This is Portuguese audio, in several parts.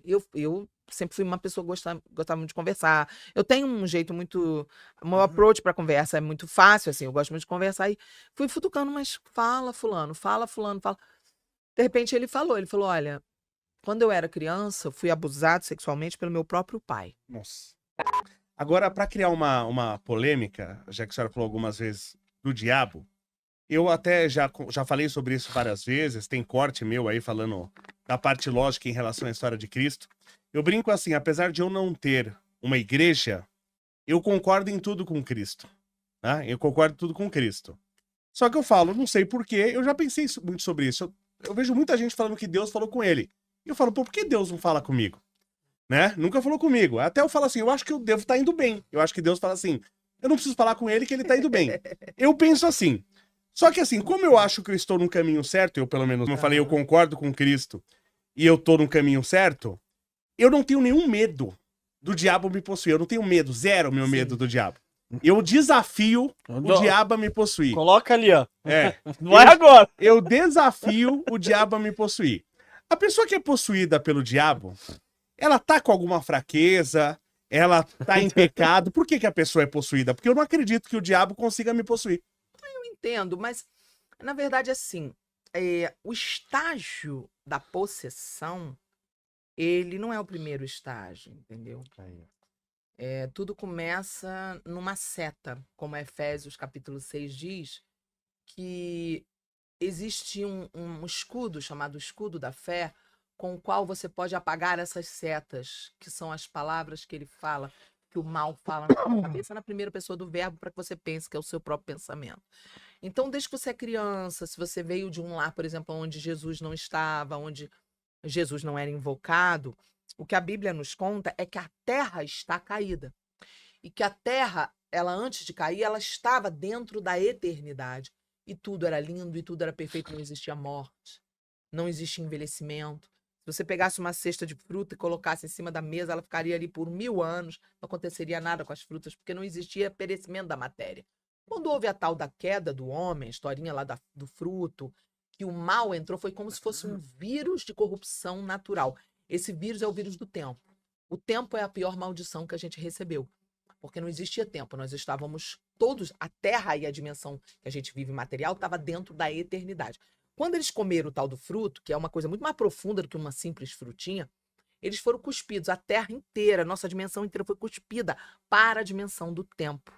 Eu sempre fui uma pessoa que gostava muito de conversar. Eu tenho um jeito muito... Meu approach pra conversa é muito fácil, assim. Eu gosto muito de conversar e fui futucando, mas fala, fulano, fala. De repente ele falou, olha, quando eu era criança, eu fui abusado sexualmente pelo meu próprio pai. Nossa. Agora, para criar uma polêmica, já que a senhora falou algumas vezes do diabo, eu até já falei sobre isso várias vezes, tem corte meu aí falando da parte lógica em relação à história de Cristo. Eu brinco assim, apesar de eu não ter uma igreja, eu concordo em tudo com Cristo. Né? Eu concordo em tudo com Cristo. Só que eu falo, não sei porquê, eu já pensei muito sobre isso. Eu vejo muita gente falando que Deus falou com ele. E eu falo, pô, por que Deus não fala comigo? Né? Nunca falou comigo. Até eu falo assim, eu acho que eu devo estar indo bem. Eu acho que Deus fala assim, eu não preciso falar com ele que ele tá indo bem. Eu penso assim. Só que assim, como eu acho que eu estou no caminho certo, eu pelo menos, como eu falei, eu concordo com Cristo e eu tô no caminho certo, eu não tenho nenhum medo do diabo me possuir. Eu não tenho medo, zero meu medo do diabo. Eu desafio o diabo a me possuir. Coloca ali, ó. É. Vai agora. Eu desafio o diabo a me possuir. A pessoa que é possuída pelo diabo, ela tá com alguma fraqueza, ela tá em pecado. Por que a pessoa é possuída? Porque eu não acredito que o diabo consiga me possuir. Eu entendo, mas na verdade, assim, o estágio da possessão, ele não é o primeiro estágio, entendeu? Tudo começa numa seta, como Efésios capítulo 6 diz, que existe um escudo chamado escudo da fé, com o qual você pode apagar essas setas, que são as palavras que ele fala, que o mal fala na sua cabeça, na primeira pessoa do verbo, para que você pense que é o seu próprio pensamento. Então, desde que você é criança, se você veio de um lar, por exemplo, onde Jesus não estava, onde Jesus não era invocado, o que a Bíblia nos conta é que a terra está caída. E que a terra, ela antes de cair, ela estava dentro da eternidade. E tudo era lindo, e tudo era perfeito, não existia morte, não existia envelhecimento. Se você pegasse uma cesta de fruta e colocasse em cima da mesa, ela ficaria ali por 1000 anos, não aconteceria nada com as frutas, porque não existia perecimento da matéria. Quando houve a tal da queda do homem, a historinha lá do fruto, que o mal entrou, foi como se fosse um vírus de corrupção natural. Esse vírus é o vírus do tempo. O tempo é a pior maldição que a gente recebeu, porque não existia tempo, nós estávamos todos, a terra e a dimensão que a gente vive material estava dentro da eternidade. Quando eles comeram o tal do fruto, que é uma coisa muito mais profunda do que uma simples frutinha, eles foram cuspidos, a terra inteira, a nossa dimensão inteira foi cuspida para a dimensão do tempo.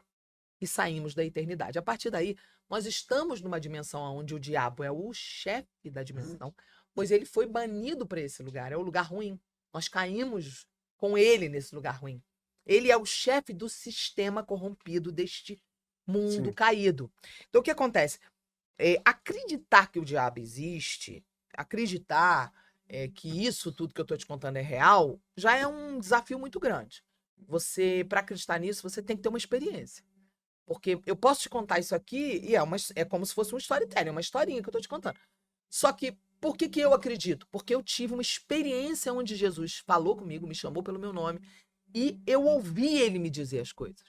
E saímos da eternidade. A partir daí, nós estamos numa dimensão onde o diabo é o chefe da dimensão, pois ele foi banido para esse lugar, é o lugar ruim. Nós caímos com ele nesse lugar ruim. Ele é o chefe do sistema corrompido deste mundo caído. Então, o que acontece? Acreditar que o diabo existe, acreditar que isso tudo que eu estou te contando é real, já é um desafio muito grande. Você, para acreditar nisso, você tem que ter uma experiência. Porque eu posso te contar isso aqui e é como se fosse um storytelling, uma historinha que eu estou te contando. Só que, por que eu acredito? Porque eu tive uma experiência onde Jesus falou comigo, me chamou pelo meu nome, e eu ouvi ele me dizer as coisas.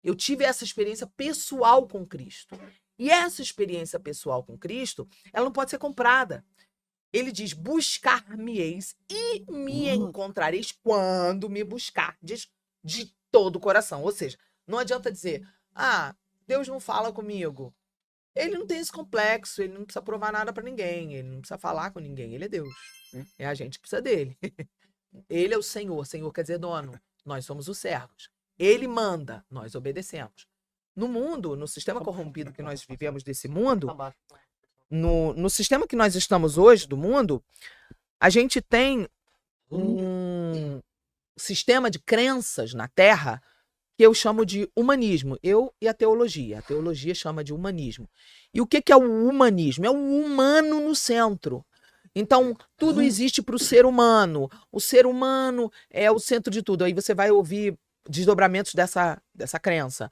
Eu tive essa experiência pessoal com Cristo. E essa experiência pessoal com Cristo, ela não pode ser comprada. Ele diz, buscar-me-eis e me encontrareis quando me buscardes de todo o coração. Ou seja, não adianta dizer, Deus não fala comigo. Ele não tem esse complexo, ele não precisa provar nada para ninguém, ele não precisa falar com ninguém, ele é Deus. É a gente que precisa dele. Ele é o Senhor, Senhor quer dizer dono, nós somos os servos. Ele manda, nós obedecemos. No mundo, no sistema corrompido que nós vivemos desse mundo, no sistema que nós estamos hoje do mundo, a gente tem um sistema de crenças na Terra que eu chamo de humanismo. Eu e a teologia. A teologia chama de humanismo. E o que é o humanismo? É o humano no centro. Então, tudo existe para o ser humano. O ser humano é o centro de tudo. Aí você vai ouvir desdobramentos dessa crença.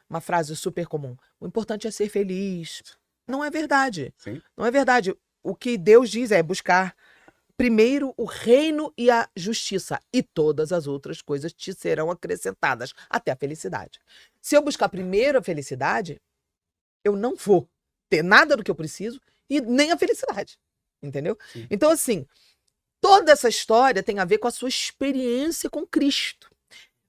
Uma frase super comum. O importante é ser feliz. Não é verdade. Sim. Não é verdade. O que Deus diz é buscar primeiro o reino e a justiça, e todas as outras coisas te serão acrescentadas, até a felicidade. Se eu buscar primeiro a felicidade, eu não vou ter nada do que eu preciso e nem a felicidade. Entendeu? Sim. Então, assim, toda essa história tem a ver com a sua experiência com Cristo.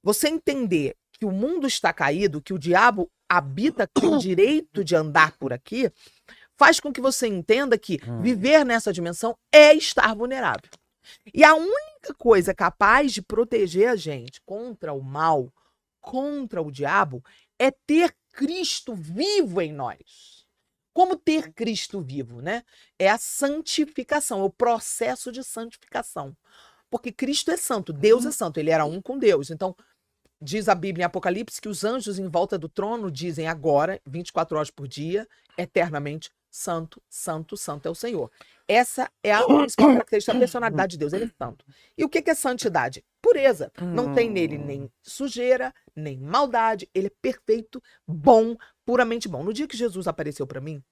Você entender que o mundo está caído, que o diabo habita, tem direito de andar por aqui, faz com que você entenda que viver nessa dimensão é estar vulnerável. E a única coisa capaz de proteger a gente contra o mal, contra o diabo, é ter Cristo vivo em nós. Como ter Cristo vivo, né? É a santificação, é o processo de santificação. Porque Cristo é santo, Deus é santo, ele era um com Deus. Então, diz a Bíblia em Apocalipse que os anjos em volta do trono dizem agora, 24 horas por dia, eternamente, santo, santo, santo é o Senhor. Essa é a principal característica da personalidade de Deus, ele é santo. E o que é santidade? Pureza. Não tem nele nem sujeira, nem maldade, ele é perfeito, bom, puramente bom. No dia que Jesus apareceu para mim,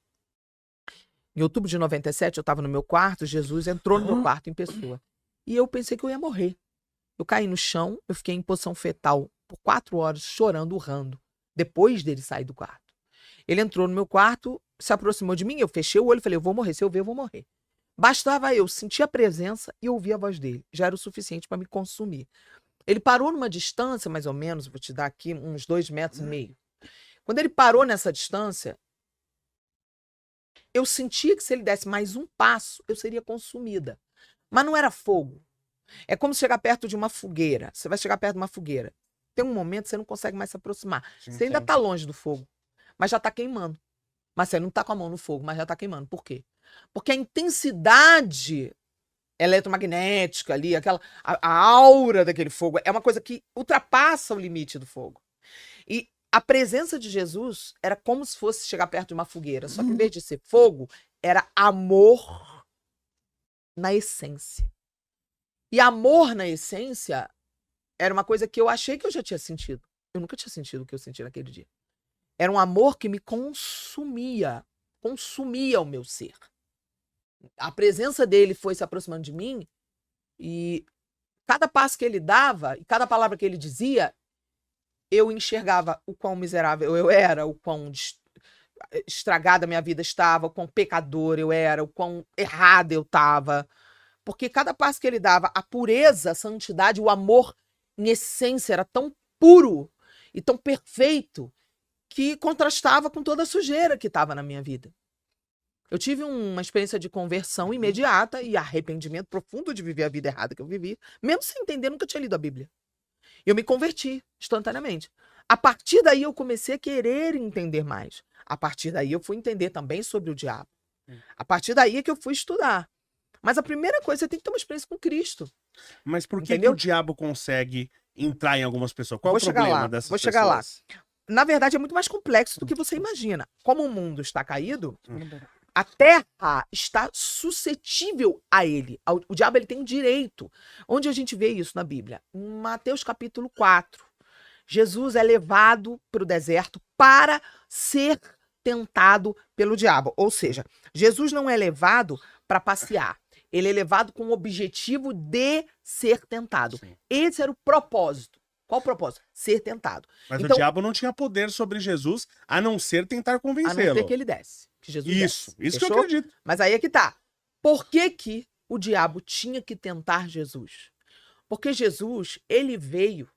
em outubro de 97, eu estava no meu quarto, Jesus entrou no meu quarto em pessoa. E eu pensei que eu ia morrer. Eu caí no chão, eu fiquei em posição fetal por 4 horas, chorando, urrando, depois dele sair do quarto. Ele entrou no meu quarto, se aproximou de mim, eu fechei o olho e falei, eu vou morrer, se eu ver, eu vou morrer. Bastava eu sentir a presença e ouvir a voz dele. Já era o suficiente para me consumir. Ele parou numa distância, mais ou menos, vou te dar aqui, uns 2,5 metros. Quando ele parou nessa distância, eu sentia que se ele desse mais um passo, eu seria consumida. Mas não era fogo. É como chegar perto de uma fogueira. Você vai chegar perto de uma fogueira. Tem um momento que você não consegue mais se aproximar. Sim, você ainda está longe do fogo, mas já está queimando. Mas você não está com a mão no fogo, mas já está queimando. Por quê? Porque a intensidade eletromagnética ali, a aura daquele fogo, é uma coisa que ultrapassa o limite do fogo. E a presença de Jesus era como se fosse chegar perto de uma fogueira. Só que em vez de ser fogo, era amor na essência. E amor na essência era uma coisa que eu achei que eu já tinha sentido. Eu nunca tinha sentido o que eu senti naquele dia. Era um amor que me consumia o meu ser. A presença dele foi se aproximando de mim e cada passo que ele dava e cada palavra que ele dizia, eu enxergava o quão miserável eu era, o quão estragada a minha vida estava, o quão pecador eu era, o quão errada eu estava. Porque cada passo que ele dava, a pureza, a santidade, o amor em essência era tão puro e tão perfeito que contrastava com toda a sujeira que estava na minha vida. Eu tive uma experiência de conversão imediata e arrependimento profundo de viver a vida errada que eu vivi, mesmo sem entender, nunca tinha lido a Bíblia. Eu me converti instantaneamente. A partir daí eu comecei a querer entender mais. A partir daí eu fui entender também sobre o diabo. A partir daí é que eu fui estudar. Mas a primeira coisa, você tem que ter uma experiência com Cristo. Mas por que o diabo consegue entrar em algumas pessoas? Qual é o problema dessas pessoas? Vou chegar lá. Na verdade, é muito mais complexo do que você imagina. Como o mundo está caído, a terra está suscetível a ele. O diabo ele tem direito. Onde a gente vê isso na Bíblia? Em Mateus capítulo 4. Jesus é levado para o deserto para ser tentado pelo diabo. Ou seja, Jesus não é levado para passear. Ele é levado com o objetivo de ser tentado. Sim. Esse era o propósito. Qual o propósito? Ser tentado. Mas então, o diabo não tinha poder sobre Jesus, a não ser tentar convencê-lo. A não ser que ele desse. Que Jesus isso desse. Que eu acredito. Mas aí é que tá. Por que o diabo tinha que tentar Jesus? Porque Jesus, ele veio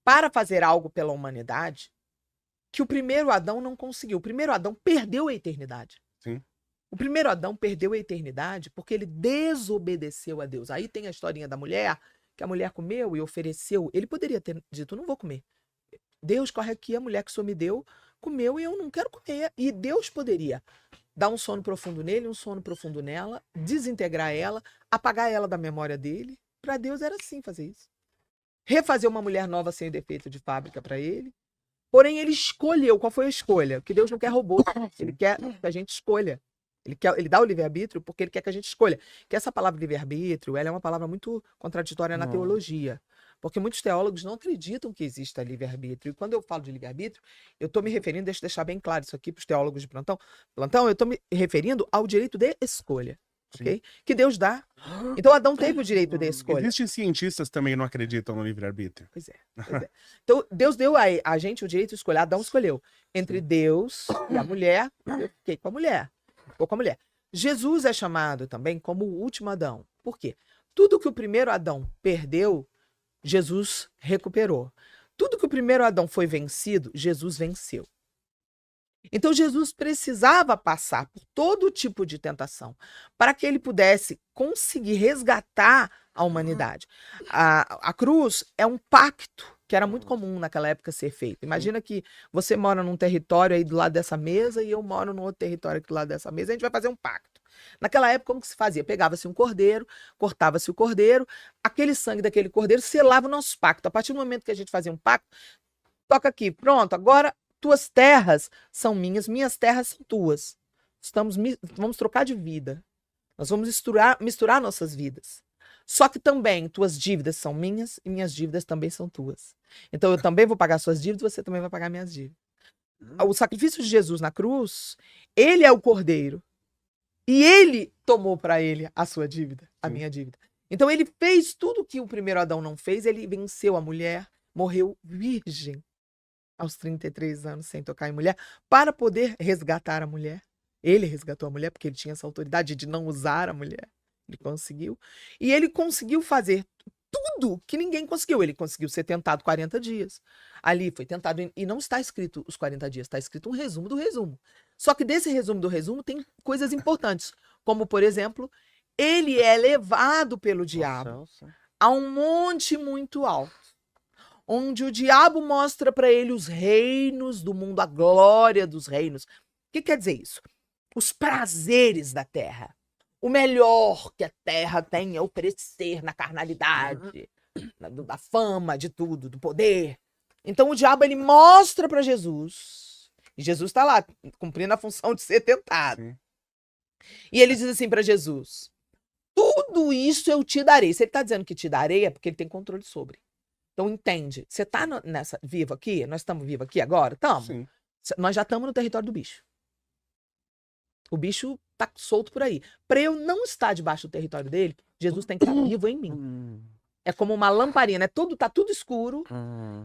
para fazer algo pela humanidade que o primeiro Adão não conseguiu. O primeiro Adão perdeu a eternidade. Sim. O primeiro Adão perdeu a eternidade porque ele desobedeceu a Deus. Aí tem a historinha da mulher, que a mulher comeu e ofereceu. Ele poderia ter dito, não vou comer. Deus, corre aqui, a mulher que o Senhor me deu, comeu e eu não quero comer. E Deus poderia dar um sono profundo nele, um sono profundo nela, desintegrar ela, apagar ela da memória dele. Para Deus era assim fazer isso. Refazer uma mulher nova sem defeito de fábrica para ele. Porém, ele escolheu. Qual foi a escolha? Porque Deus não quer robô. Ele quer que a gente escolha. Ele dá o livre-arbítrio porque ele quer que a gente escolha. Que essa palavra livre-arbítrio, ela é uma palavra muito contraditória na teologia. Porque muitos teólogos não acreditam que exista livre-arbítrio. E quando eu falo de livre-arbítrio, eu estou me referindo, deixa eu deixar bem claro isso aqui para os teólogos de plantão. Eu estou me referindo ao direito de escolha. Okay? Que Deus dá. Então Adão teve o direito de escolha. Existem cientistas também que não acreditam no livre-arbítrio. Pois é. Então Deus deu a gente o direito de escolher. Adão escolheu entre Deus e a mulher. Eu fiquei com a mulher. Ficou com a mulher. Jesus é chamado também como o último Adão. Por quê? Tudo que o primeiro Adão perdeu, Jesus recuperou. Tudo que o primeiro Adão foi vencido, Jesus venceu. Então Jesus precisava passar por todo tipo de tentação para que ele pudesse conseguir resgatar a humanidade. A cruz é um pacto que era muito comum naquela época ser feito. Imagina que você mora num território aí do lado dessa mesa e eu moro num outro território aqui do lado dessa mesa, a gente vai fazer um pacto. Naquela época, como que se fazia? Pegava-se um cordeiro, cortava-se o cordeiro, aquele sangue daquele cordeiro selava o nosso pacto. A partir do momento que a gente fazia um pacto, toca aqui, pronto, agora tuas terras são minhas, minhas terras são tuas. Vamos trocar de vida. Nós vamos misturar nossas vidas. Só que também tuas dívidas são minhas e minhas dívidas também são tuas. Então eu também vou pagar suas dívidas, você também vai pagar minhas dívidas. O sacrifício de Jesus na cruz, ele é o cordeiro. E ele tomou para ele a sua dívida, a minha dívida. Então ele fez tudo que o primeiro Adão não fez, ele venceu a mulher, morreu virgem aos 33 anos sem tocar em mulher, para poder resgatar a mulher. Ele resgatou a mulher porque ele tinha essa autoridade de não usar a mulher. Ele conseguiu. E ele conseguiu fazer tudo que ninguém conseguiu. Ele conseguiu ser tentado 40 dias. Ali foi tentado, e não está escrito os 40 dias, está escrito um resumo do resumo. Só que desse resumo do resumo tem coisas importantes, como, por exemplo, ele é levado pelo diabo a um monte muito alto, onde o diabo mostra para ele os reinos do mundo, a glória dos reinos. O que quer dizer isso? Os prazeres da terra. O melhor que a terra tem a oferecer na carnalidade, da fama, de tudo, do poder. Então o diabo ele mostra para Jesus, e Jesus está lá, cumprindo a função de ser tentado. Sim. E ele diz assim para Jesus, tudo isso eu te darei. Se ele está dizendo que te darei, é porque ele tem controle sobre. Então entende, você está vivo aqui? Nós estamos vivos aqui agora? Estamos. Nós já estamos no território do bicho. O bicho está solto por aí. Para eu não estar debaixo do território dele, Jesus tem que estar vivo em mim. É como uma lamparina, tá tudo escuro,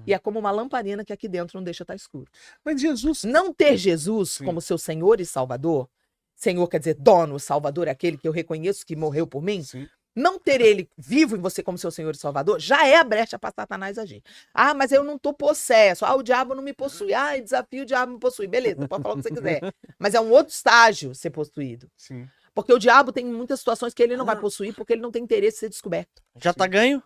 e é como uma lamparina que aqui dentro não deixa estar escuro. Mas Jesus... Não ter Jesus como seu Senhor e Salvador, Senhor quer dizer dono, Salvador é aquele que eu reconheço que morreu por mim, não ter ele vivo em você como seu Senhor e Salvador, já é a brecha para Satanás agir. Ah, mas eu não estou possesso, o diabo não me possui, desafio o diabo me possui, beleza, pode falar o que você quiser, mas é um outro estágio ser possuído. Sim. Porque o diabo tem muitas situações que ele não vai possuir porque ele não tem interesse em ser descoberto. Já tá ganho?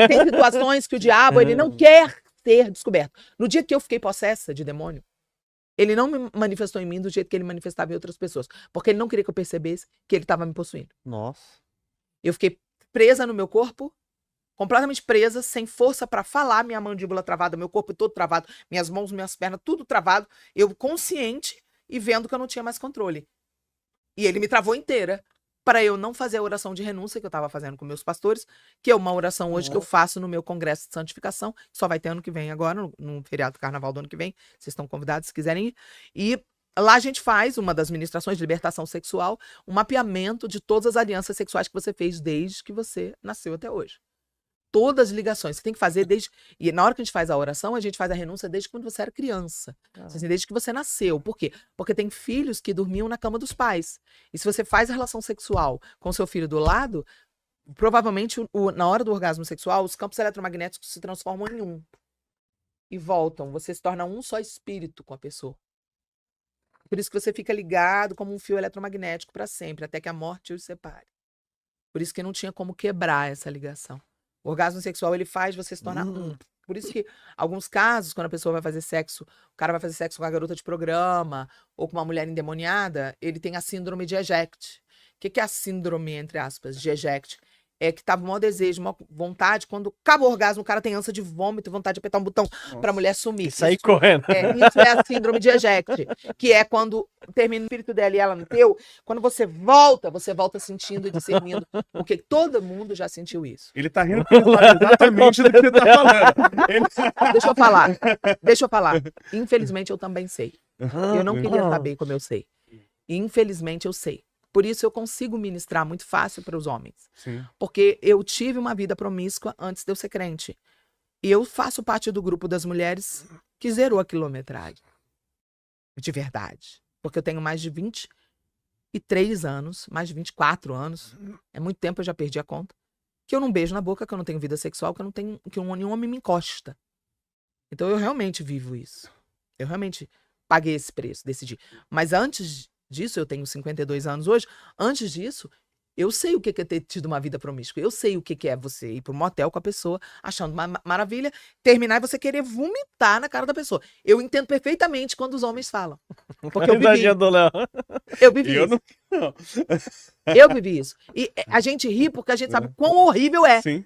Tem situações que o diabo ele não quer ser descoberto. No dia que eu fiquei possessa de demônio, ele não me manifestou em mim do jeito que ele manifestava em outras pessoas. Porque ele não queria que eu percebesse que ele estava me possuindo. Nossa. Eu fiquei presa no meu corpo, completamente presa, sem força para falar, minha mandíbula travada, meu corpo todo travado, minhas mãos, minhas pernas, tudo travado. Eu consciente e vendo que eu não tinha mais controle. E ele me travou inteira para eu não fazer a oração de renúncia que eu estava fazendo com meus pastores, que é uma oração hoje que eu faço no meu congresso de santificação, que só vai ter ano que vem agora, no feriado do carnaval do ano que vem. Vocês estão convidados se quiserem ir. E lá a gente faz, uma das ministrações de libertação sexual, um mapeamento de todas as alianças sexuais que você fez desde que você nasceu até hoje. Todas as ligações. Você tem que fazer desde... E na hora que a gente faz a oração, a gente faz a renúncia desde quando você era criança. Assim, desde que você nasceu. Por quê? Porque tem filhos que dormiam na cama dos pais. E se você faz a relação sexual com seu filho do lado, provavelmente na hora do orgasmo sexual, os campos eletromagnéticos se transformam em um. E voltam. Você se torna um só espírito com a pessoa. Por isso que você fica ligado como um fio eletromagnético para sempre, até que a morte os separe. Por isso que não tinha como quebrar essa ligação. O orgasmo sexual, ele faz você se tornar um. Por isso que, alguns casos, quando a pessoa vai fazer sexo, o cara vai fazer sexo com a garota de programa, ou com uma mulher endemoniada, ele tem a síndrome de eject. O que é a síndrome, entre aspas, de eject? É que tava o maior desejo, uma vontade, quando acaba o orgasmo, o cara tem ânsia de vômito, vontade de apertar um botão pra mulher sumir. Sair correndo. Isso é a síndrome de eject, que é quando termina o espírito dela e ela no teu, quando você volta sentindo e discernindo, porque todo mundo já sentiu isso. Ele tá rindo exatamente do que você tá falando. Deixa eu falar. Infelizmente eu também sei. Eu não queria saber como eu sei. E infelizmente eu sei. Por isso eu consigo ministrar muito fácil para os homens. Sim. Porque eu tive uma vida promíscua antes de eu ser crente. E eu faço parte do grupo das mulheres que zerou a quilometragem. De verdade. Porque eu tenho mais de 25 23 anos, mais de 24 anos, é muito tempo, eu já perdi a conta, que eu não beijo na boca, que eu não tenho vida sexual, que eu não tenho, que nenhum homem me encosta. Então eu realmente vivo isso. Eu realmente paguei esse preço, decidi. Mas antes disso, eu tenho 52 anos hoje, antes disso, eu sei o que é ter tido uma vida promíscua. Eu sei o que é você ir para um motel com a pessoa, achando uma maravilha, terminar e você querer vomitar na cara da pessoa. Eu entendo perfeitamente quando os homens falam. Porque eu vivi. Eu vivi isso. Não. Eu vivi isso. E a gente ri porque a gente sabe quão horrível é. Sim.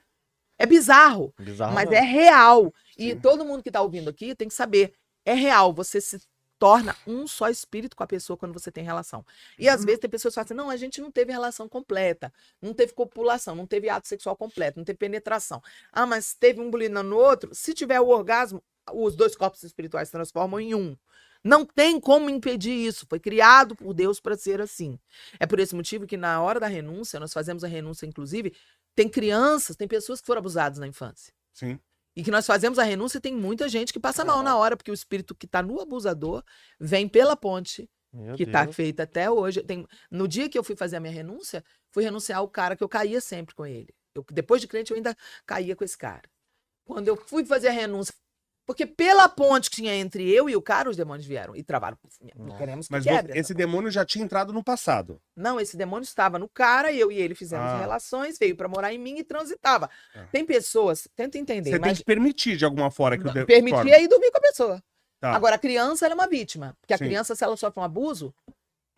É bizarro, mas é real. E Sim. todo mundo que tá ouvindo aqui tem que saber, é real. Você se torna um só espírito com a pessoa quando você tem relação. E às vezes tem pessoas que falam assim, não, a gente não teve relação completa, não teve copulação, não teve ato sexual completo, não teve penetração. Ah, mas teve um bulinando no outro. Se tiver o orgasmo, os dois corpos espirituais se transformam em um. Não tem como impedir isso. Foi criado por Deus para ser assim. É por esse motivo que na hora da renúncia, nós fazemos a renúncia, inclusive, tem crianças, tem pessoas que foram abusadas na infância. Sim. E que nós fazemos a renúncia e tem muita gente que passa mal na hora, porque o espírito que está no abusador vem pela ponte, que está feita até hoje. No dia que eu fui fazer a minha renúncia, fui renunciar ao cara que eu caía sempre com ele. Depois de crente, eu ainda caía com esse cara. Quando eu fui fazer a renúncia, porque pela ponte que tinha entre eu e o cara, os demônios vieram e travaram. Não queremos que Mas quebre. esse demônio já tinha entrado no passado. Não, esse demônio estava no cara, eu e ele fizemos relações, veio para morar em mim e transitava. Tem pessoas, tenta entender. Você tem que permitir de alguma forma que o demônio. Permitir e dormir com a pessoa. Tá. Agora, a criança, ela é uma vítima. Porque a Sim. criança, se ela sofre um abuso,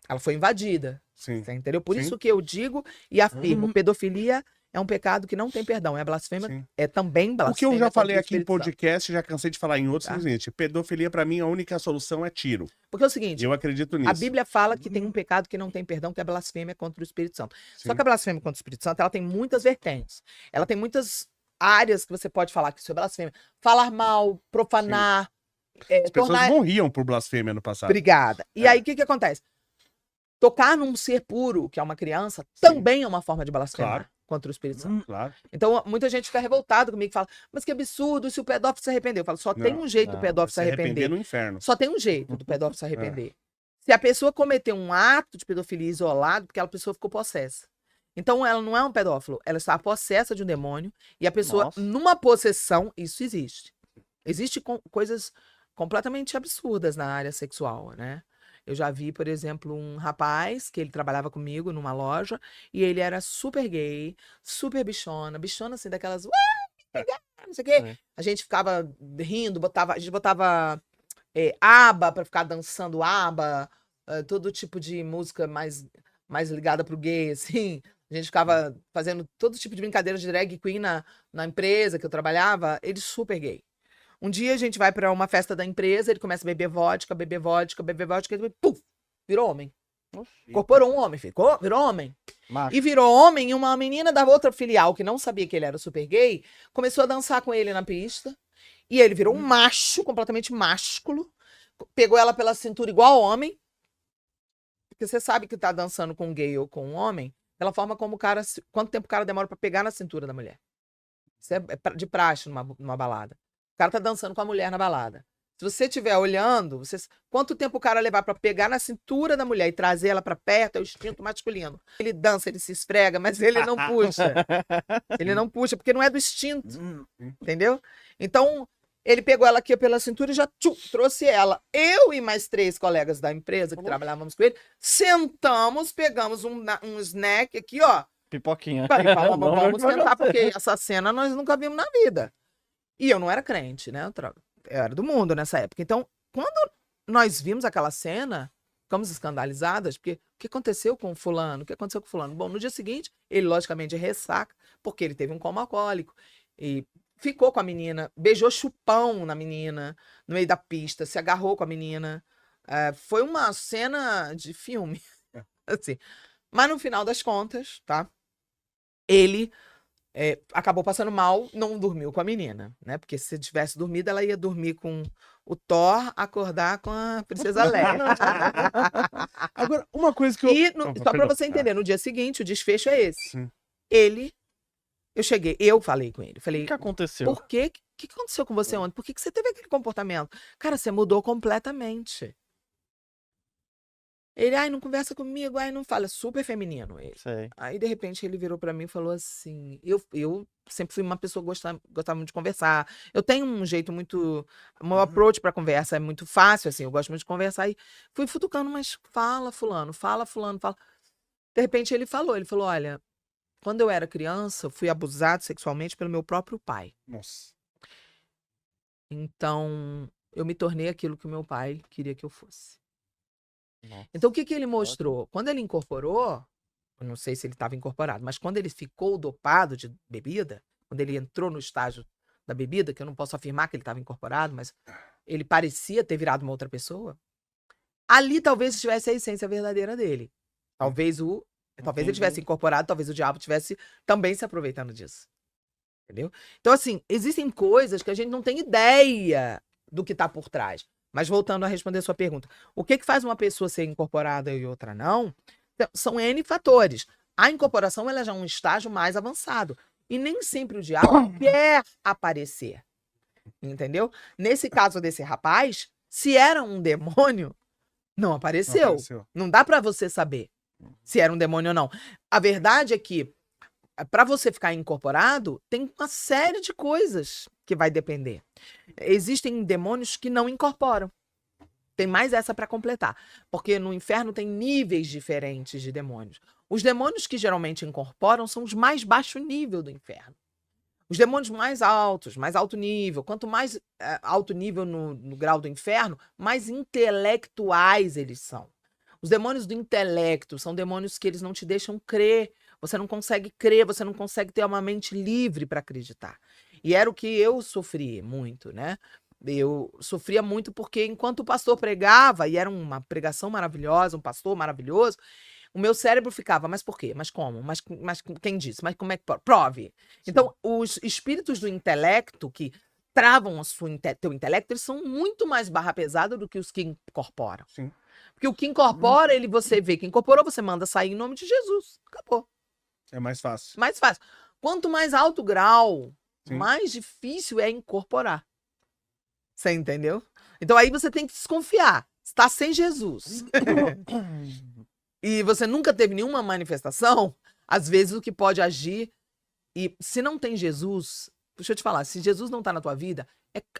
ela foi invadida. Sim. Você entendeu? Por Sim. isso que eu digo e afirmo, pedofilia é um pecado que não tem perdão. É blasfêmia, Sim. é também blasfêmia. O que eu já falei aqui em Espírito Santo. podcast, já cansei de falar em outros, Tá. é o seguinte, pedofilia pra mim a única solução é tiro. Porque é o seguinte, Eu acredito nisso. a Bíblia fala que tem um pecado que não tem perdão, que é a blasfêmia contra o Espírito Santo. Sim. Só que a blasfêmia contra o Espírito Santo, ela tem muitas vertentes. Ela tem muitas áreas que você pode falar que isso é blasfêmia. Falar mal, profanar, As pessoas morriam por blasfêmia no passado. Obrigada. E aí, o que acontece? Tocar num ser puro, que é uma criança, também é uma forma de blasfêmia. Claro. Contra o Espírito Santo. Claro. Então, muita gente fica revoltada comigo e fala, mas que absurdo, se o pedófilo se arrependeu. Eu falo, só tem um jeito do pedófilo se arrepender. no inferno. Só tem um jeito do pedófilo se arrepender. Se a pessoa cometeu um ato de pedofilia isolado, porque aquela pessoa ficou possessa. Então, ela não é um pedófilo, ela está possessa de um demônio, e a pessoa, numa possessão, isso existe. Existem coisas completamente absurdas na área sexual, né? Eu já vi, por exemplo, um rapaz que ele trabalhava comigo numa loja e ele era super gay, super bichona assim, daquelas. Não sei o quê. A gente ficava rindo, a gente botava aba pra ficar dançando aba, todo tipo de música mais ligada pro gay, assim. A gente ficava fazendo todo tipo de brincadeira de drag queen na empresa que eu trabalhava, ele super gay. Um dia a gente vai pra uma festa da empresa, ele começa a beber vodka, ele puf, virou homem. Incorporou um homem, virou homem. Macho. E virou homem, e uma menina da outra filial, que não sabia que ele era super gay, começou a dançar com ele na pista. E ele virou um macho, completamente másculo. Pegou ela pela cintura igual homem. Porque você sabe que tá dançando com um gay ou com um homem, pela forma como o cara... Quanto tempo o cara demora pra pegar na cintura da mulher. Isso é de praxe numa balada. O cara tá dançando com a mulher na balada. Se você estiver olhando, quanto tempo o cara levar pra pegar na cintura da mulher e trazer ela pra perto, é o instinto masculino. Ele dança, ele se esfrega, mas ele não puxa. Ele não puxa, porque não é do instinto. Entendeu? Então, ele pegou ela aqui pela cintura e já trouxe ela. Eu e mais 3 colegas da empresa que trabalhávamos com ele, sentamos, pegamos um snack aqui, ó. Pipoquinha. E falamos, vamos sentar, porque essa cena nós nunca vimos na vida. E eu não era crente, né? Eu era do mundo nessa época. Então, quando nós vimos aquela cena, ficamos escandalizadas, porque o que aconteceu com fulano? O que aconteceu com fulano? Bom, no dia seguinte, ele logicamente ressaca, porque ele teve um coma alcoólico. E ficou com a menina, beijou chupão na menina, no meio da pista, se agarrou com a menina. Foi uma cena de filme. Assim. Mas no final das contas, tá? Ele... acabou passando mal, não dormiu com a menina, né? Porque se tivesse dormido, ela ia dormir com o Thor, acordar com a Princesa Leia. Agora, uma coisa que eu... E, só pra você entender, no dia seguinte, o desfecho é esse. Sim. Eu falei com ele. Falei, O que aconteceu? por quê? O que aconteceu com você ontem? Por que você teve aquele comportamento? Cara, você mudou completamente. Ele, ai, não conversa comigo, ai, não fala. Super feminino ele. Sei. Aí, de repente, ele virou pra mim e falou assim... Eu sempre fui uma pessoa que gostava muito de conversar. Eu tenho um jeito muito... O meu approach pra conversa é muito fácil, assim. Eu gosto muito de conversar. E fui futucando, mas fala, fulano, fala. De repente, ele falou, olha... Quando eu era criança, eu fui abusado sexualmente pelo meu próprio pai. Nossa. Então, eu me tornei aquilo que o meu pai queria que eu fosse. Nossa. Então, o que ele mostrou? Quando ele incorporou, eu não sei se ele estava incorporado, mas quando ele ficou dopado de bebida, quando ele entrou no estágio da bebida, que eu não posso afirmar que ele estava incorporado, mas ele parecia ter virado uma outra pessoa, ali talvez estivesse a essência verdadeira dele. Talvez ele tivesse incorporado, talvez o diabo tivesse também se aproveitando disso. Entendeu? Então, assim, existem coisas que a gente não tem ideia do que está por trás. Mas voltando a responder a sua pergunta, o que faz uma pessoa ser incorporada e outra não? São N fatores. A incorporação ela já é um estágio mais avançado. E nem sempre o diabo quer aparecer. Entendeu? Nesse caso desse rapaz, se era um demônio, não apareceu. Não dá pra você saber se era um demônio ou não. A verdade é que, para você ficar incorporado, tem uma série de coisas que vai depender. Existem demônios que não incorporam. Tem mais essa para completar. Porque no inferno tem níveis diferentes de demônios. Os demônios que geralmente incorporam são os mais baixo nível do inferno. Os demônios mais alto nível. Quanto mais alto nível no grau do inferno, mais intelectuais eles são. Os demônios do intelecto são demônios que eles não te deixam crer. Você não consegue crer, você não consegue ter uma mente livre para acreditar. E era o que eu sofri muito, né? Eu sofria muito porque enquanto o pastor pregava, e era uma pregação maravilhosa, um pastor maravilhoso, o meu cérebro ficava, mas por quê? Mas como? Mas quem disse? Mas como é que prove? Sim. Então, os espíritos do intelecto que travam teu intelecto, eles são muito mais barra pesada do que os que incorporam. Sim. Porque o que incorpora, você vê que incorporou, você manda sair em nome de Jesus. Acabou. É mais fácil. Mais fácil. Quanto mais alto grau, Sim. mais difícil é incorporar. Você entendeu? Então aí você tem que desconfiar. Você está sem Jesus. E você nunca teve nenhuma manifestação, às vezes o que pode agir... E se não tem Jesus, deixa eu te falar, se Jesus não está na tua vida,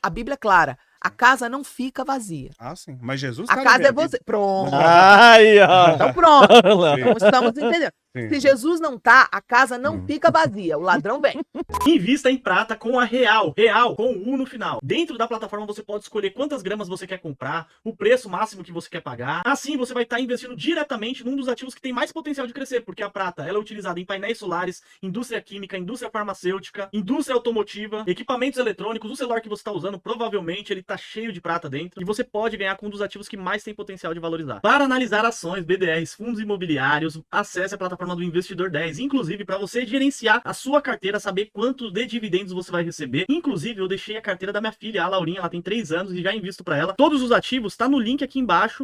a Bíblia é clara, a casa não fica vazia. Ah, sim. Mas Jesus a tá casa na minha é você. vida. Pronto. Ai, ó. Então pronto. Sim. Então estamos entendendo. Sim. Se Jesus não tá, a casa não fica vazia. O ladrão vem. Invista em prata com a Real com U no final. Dentro da plataforma você pode escolher quantas gramas você quer comprar, o preço máximo que você quer pagar. Assim você vai estar investindo diretamente num dos ativos que tem mais potencial de crescer, porque a prata ela é utilizada em painéis solares, indústria química, indústria farmacêutica, indústria automotiva, equipamentos eletrônicos. O celular que você está usando, provavelmente ele está cheio de prata dentro, e você pode ganhar com um dos ativos que mais tem potencial de valorizar. Para analisar ações, BDRs, fundos imobiliários, acesse a plataforma do Investidor 10, inclusive para você gerenciar a sua carteira, saber quantos de dividendos você vai receber. Inclusive eu deixei a carteira da minha filha, a Laurinha, ela tem 3 anos e já invisto para ela. Todos os ativos tá no link aqui embaixo